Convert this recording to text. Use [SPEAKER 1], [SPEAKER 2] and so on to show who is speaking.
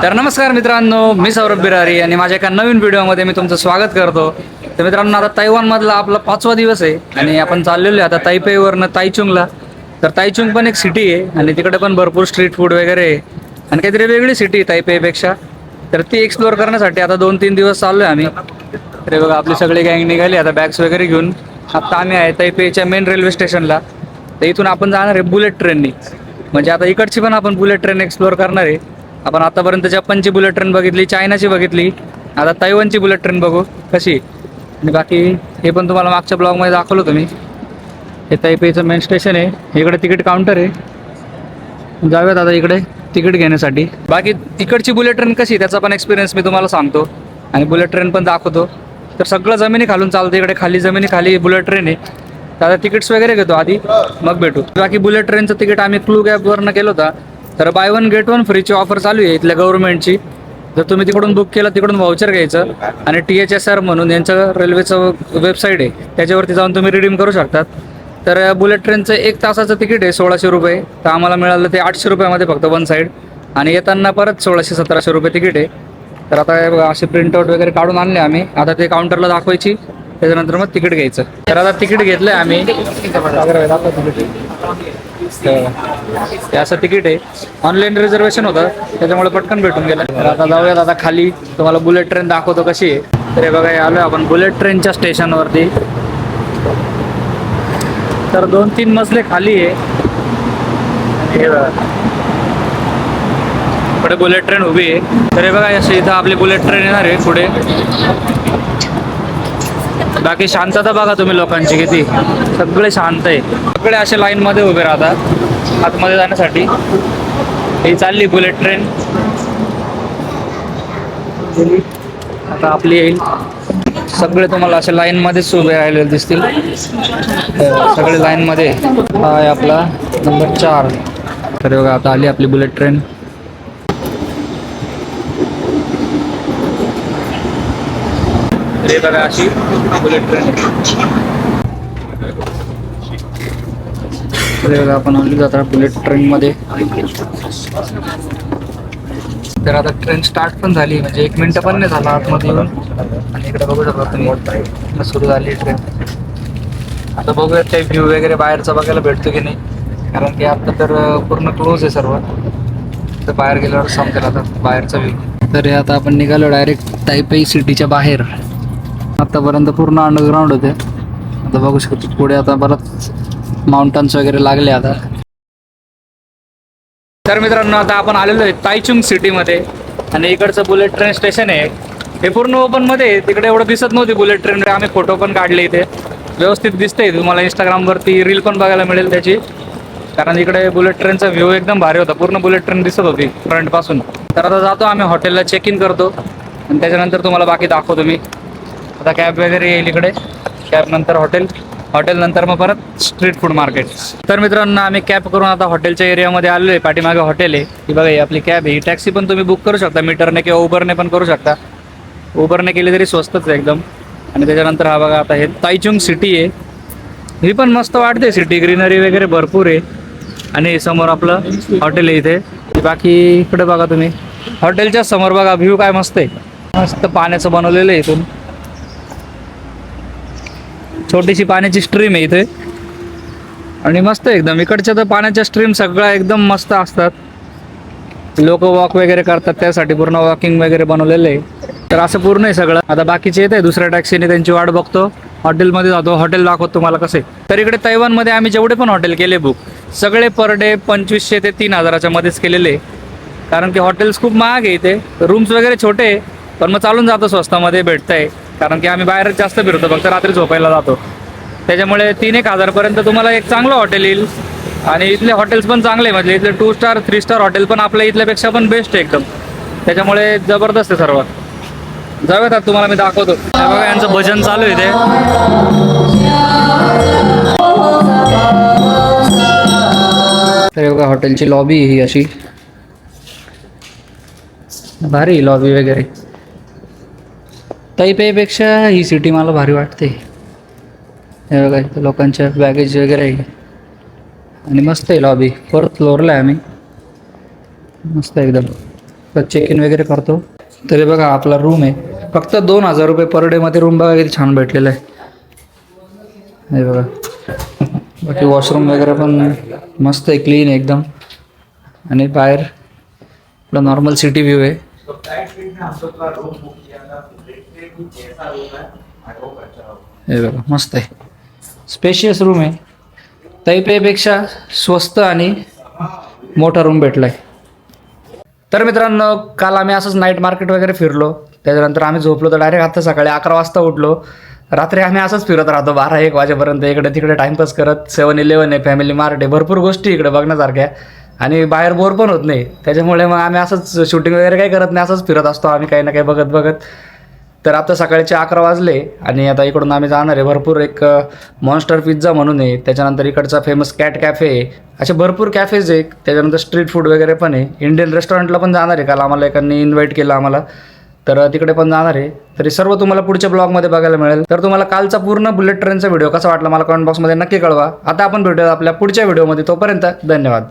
[SPEAKER 1] तर नमस्कार मित्रांनो, मी सौरभ बिरारी आणि माझ्या एका नवीन व्हिडिओमध्ये मी तुमचं स्वागत करतो. तर मित्रांनो, आता तैवानमधला आपला 5वा दिवस आहे आणि आपण चाललेलो आहे आता तैपेईवरनं ताईचुंगला. तर ताईचुंग पण एक सिटी आहे आणि तिकडे पण भरपूर स्ट्रीट फूड वगैरे आहे आणि काहीतरी वेगळी सिटी आहे तैपेईपेक्षा. तर ती एक्सप्लोअर करण्यासाठी आता 2-3 दिवस चाललो आहे आम्ही. तर बघा आपली सगळी गँग निघाली आता बॅग्स वगैरे घेऊन. आता आम्ही आहे तैपेईच्या मेन रेल्वे स्टेशनला. तर इथून आपण जाणार आहे बुलेट ट्रेननी. म्हणजे आता इकडची पण आपण बुलेट ट्रेन एक्सप्लोअर करणार आहे. आपण आतापर्यंत जपानची बुलेट ट्रेन बघितली, चायनाची बघितली, आता तैवानची बुलेट ट्रेन बघू कशी. आणि बाकी हे पण तुम्हाला मागच्या ब्लॉगमध्ये दाखवलं तुम्ही. हे तैपेईचं मेन स्टेशन आहे, इकडे तिकीट काउंटर आहे. जाऊयात आता इकडे तिकीट घेण्यासाठी. बाकी तिकडची बुलेट ट्रेन कशी त्याचा पण एक्सपिरियन्स मी तुम्हाला सांगतो आणि बुलेट ट्रेन पण दाखवतो. तर सगळं जमिनी खालून चालतं इकडे, खाली जमिनी खाली बुलेट ट्रेन आहे. तर आता तिकीट्स वगैरे घेतो आधी, मग भेटू. बाकी बुलेट ट्रेनचं तिकीट आम्ही क्लू ॲपवरनं केलं होता. तर बाय 1 गेट 1 फ्रीची ऑफर चालू आहे इथल्या गव्हर्नमेंटची. जर तुम्ही तिकडून बुक केलं तिकडून व्हाउचर घ्यायचं आणि THSR म्हणून यांचं रेल्वेचं वेबसाईट आहे, त्याच्यावरती जाऊन तुम्ही रिडीम करू शकतात. तर बुलेट ट्रेनचं 1 तासाचं तिकीट आहे 1600 रुपये. तर आम्हाला मिळालं ते 800 रुपयामध्ये फक्त वन साईड आणि येताना परत 1600-1700 रुपये तिकीट आहे. तर आता असे प्रिंटआउट वगैरे काढून आणले आम्ही. आता ते काउंटरला दाखवायची, त्याच्यानंतर मग तिकीट घ्यायचं. तर आता तिकीट घेतलं आहे आम्ही. हे असं तिकीट आहे, ऑनलाईन रिझर्वेशन होतं त्याच्यामुळे पटकन भेटून गेलं. तर आता जाऊयात आता खाली, तुम्हाला बुलेट ट्रेन दाखवतो कशी आहे. तर हे बघा आलो आपण बुलेट ट्रेनच्या स्टेशनवरती. तर 2-3 मजले खाली आहे आणि हे बघा पुढे बुलेट ट्रेन उभी आहे. तर हे बघा अशी इथं आपली बुलेट ट्रेन येणार आहे पुढे. बाकी शांतता बघा तुम्ही लोकांची किती, सगळे शांत आहे. सगळे असे लाईनमध्ये उभे राहतात आतमध्ये जाण्यासाठी. ही चालली बुलेट ट्रेन, आता आपली येईल. सगळे तुम्हाला असे लाईनमध्येच उभे राहिलेले दिसतील, सगळे लाईनमध्ये. हा आहे आपला नंबर 4. तर बघा आता आली आपली बुलेट ट्रेन. हे बघा अशी बुलेट ट्रेन. बघा आपण आली जाता बुलेट ट्रेनमध्ये. तर आता ट्रेन स्टार्ट पण झाली, म्हणजे 1 मिनिट पण नाही झाला आतमध्ये येऊन. आणि इकडे बघू शकता तुम्ही सुरू झाली ट्रेन. आता बघूयात काही व्ह्यू वगैरे बाहेरचा बघायला भेटतो की नाही, कारण की आता तर पूर्ण क्लोज आहे सर्व. तर बाहेर गेल्यावर समजेल आता बाहेरचा व्ह्यू. तर हे आता आपण निघालो डायरेक्ट तैपेई सिटीच्या बाहेर. आतापर्यंत पूर्ण अंडरग्राउंड होते, आता बघू शकतो पुढे आता बरंच माउंटन्स वगैरे लागले आता. तर मित्रांनो आता आपण आलेलो आहे ताईचुंग सिटीमध्ये आणि इकडचं बुलेट ट्रेन स्टेशन आहे हे पूर्ण ओपनमध्ये. तिकडे एवढं दिसत नव्हती बुलेट ट्रेन. आम्ही फोटो पण काढले इथे, व्यवस्थित दिसते. तुम्हाला इंस्टाग्रामवरती रील पण बघायला मिळेल त्याची, कारण इकडे बुलेट ट्रेनचा व्ह्यू एकदम भारी होता. पूर्ण बुलेट ट्रेन दिसत होती फ्रंटपासून. तर आता जातो आम्ही हॉटेलला, चेक इन करतो आणि त्याच्यानंतर तुम्हाला बाकी दाखवतो मी. आता कॅब वगैरे येईल इकडे, कॅब नंतर हॉटेल नंतर मग परत स्ट्रीट फूड मार्केट. तर मित्रांनो आम्ही कॅब करून आता हॉटेलच्या एरियामध्ये आलेलो आहे. पाठीमागे हॉटेल आहे, ही बघा ही आपली कॅब आहे. ही टॅक्सी पण तुम्ही बुक करू शकता मीटरने किंवा उबरने पण करू शकता. उबरने केली तरी स्वस्तच आहे एकदम. आणि त्याच्यानंतर हा बघा आता हे ताईचुंग सिटी आहे, ही पण मस्त वाटते सिटी, ग्रीनरी वगैरे भरपूर आहे. आणि समोर आपलं हॉटेल आहे इथे. बाकी इकडे बघा तुम्ही हॉटेलच्या समोर बघा व्ह्यू काय मस्त आहे, मस्त पाण्याचं बनवलेलं आहे. इथून छोटीशी पाण्याची स्ट्रीम आहे इथे आणि मस्त एकदम. इकडच्या तर पाण्याच्या स्ट्रीम सगळ्या एकदम मस्त असतात. लोक वॉक वगैरे करतात त्यासाठी पूर्ण वॉकिंग वगैरे बनवलेलं आहे. तर असं पूर्ण आहे सगळं. आता बाकीचे येत आहे दुसऱ्या टॅक्सीने, त्यांची वाट बघतो. हॉटेलमध्ये जातो, हॉटेल दाखवतो तुम्हाला कसे. तर इकडे तैवानमध्ये आम्ही जेवढे पण हॉटेल केले बुक, सगळे पर डे 2500 ते 3000च्या मध्येच केलेले. कारण की हॉटेल्स खूप महाग आहे इथे. रूम्स वगैरे छोटे आहे पण मग चालून जातो, स्वस्तामध्ये भेटतंय. कारण की आम्ही बाहेर जास्त फिरतो, फक्त रात्री झोपायला जातो. त्याच्यामुळे 3-1 हजारपर्यंत तुम्हाला एक चांगलं हॉटेल येईल. आणि इथले हॉटेल्स पण चांगले, म्हणजे इथले 2 स्टार 3 स्टार हॉटेल पण आपल्या इथल्यापेक्षा पण बेस्ट आहे एकदम. त्याच्यामुळे जबरदस्त आहे सर्व. जाऊयात आता तुम्हाला मी दाखवतो. बघा यांचं भजन चालू आहे इथे. तर बघा हॉटेलची लॉबी ही अशी भारी लॉबी वगैरे. तैपेईपेक्षा ही सिटी मला भारी वाटते. हे बघा इथं लोकांच्या बॅगेज वगैरे आहे आणि मस्त आहे लॉबी. 4th फ्लोअरला आहे आम्ही, मस्त एकदम. तर चेक इन वगैरे करतो. तरी बघा आपला रूम आहे, फक्त 2,000 रुपये पर डेमध्ये रूम बघा किती छान भेटलेलं आहे. हे बघा, बाकी वॉशरूम वगैरे पण मस्त आहे, क्लीन आहे एकदम. आणि बाहेर आपला नॉर्मल सिटी व्ह्यू आहे. हे बघा मस्त आहे, स्पेशियस रूम आहे. तैपेपेक्षा स्वस्त आणि मोठा रूम भेटला आहे. तर मित्रांनो, काल आम्ही असंच नाईट मार्केट वगैरे फिरलो. त्याच्यानंतर आम्ही झोपलो तर डायरेक्ट आता सकाळी 11 वाजता उठलो. रात्री आम्ही असंच फिरत राहतो 12-1 वाजेपर्यंत, इकडे तिकडे टाईमपास करत. 7-11 आहे, फॅमिली मार्ट आहे, भरपूर गोष्टी इकडे बघण्यासारख्या आणि बाहेर बोर पण होत नाही. त्याच्यामुळे मग आम्ही असंच शूटिंग वगैरे काही करत नाही, असंच फिरत असतो आम्ही काही ना काही बघत बघत. तर आता सकाळचे 11 वाजले आणि आता इकडून आम्ही जाणार आहे. भरपूर एक मॉन्स्टर पिझ्झा म्हणून आहे, त्याच्यानंतर इकडचा फेमस कॅट कॅफे आहे, असे भरपूर कॅफेज आहे. त्याच्यानंतर स्ट्रीट फूड वगैरे पण आहे. इंडियन रेस्टॉरंटला पण जाणार आहे, काल आम्हाला एकाने इन्व्हाइट केलं आम्हाला, तर तिकडे पण जाणार आहे. तरी सर्व तुम्हाला पुढच्या ब्लॉगमध्ये बघायला मिळेल. तर तुम्हाला कालचा पूर्ण बुलेट ट्रेनचा व्हिडिओ कसा वाटला मला कमेंट बॉक्समध्ये नक्की कळवा. आता आपण भेटूया आपल्या पुढच्या व्हिडिओमध्ये. तोपर्यंत धन्यवाद.